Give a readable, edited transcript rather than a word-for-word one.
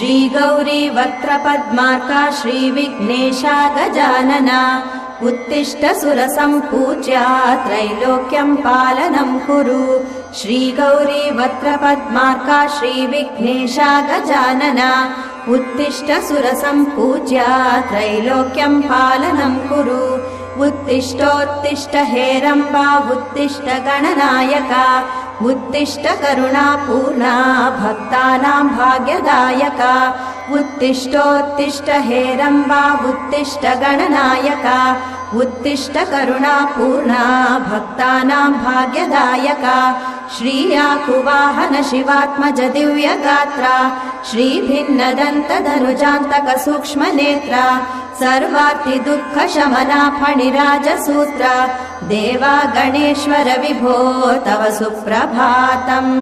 श्रीगौरी वक्त्रपद्मार्का श्रीविघ्नेशा गजानना उत्तिष्ठ सुरसम्पूज्या त्रैलोक्यं पालनं कुरु श्रीगौरी वक्त्रपद्मार्का श्रीविघ्नेशा गजानना उत्तिष्ठ सुरसम्पूज्या त्रैलोक्यं पालनं कुरु उत्तिष्ठोत्तिष्ठ हेरम्बा उत्तिष्ठ गणनायका उत्तिष्ठ करुणापूर्णा भक्तानां भाग्यदायका उत्तिष्ठोत्तिष्ठ हेरम्बा उत्तिष्ठ गणनायका उत्तिष्ठ करुणापूर्णा भक्तानां भाग्यदायका श्रीयाकुवाहन शिवात्मज दिव्यगात्रा श्रीभिन्नदन्तधनुजान्तक सूक्ष्मनेत्रा सर्वार्ति दुःख शमना फणिराजसूत्रा देवा गणेश्वर विभो तव सुप्रभातम्।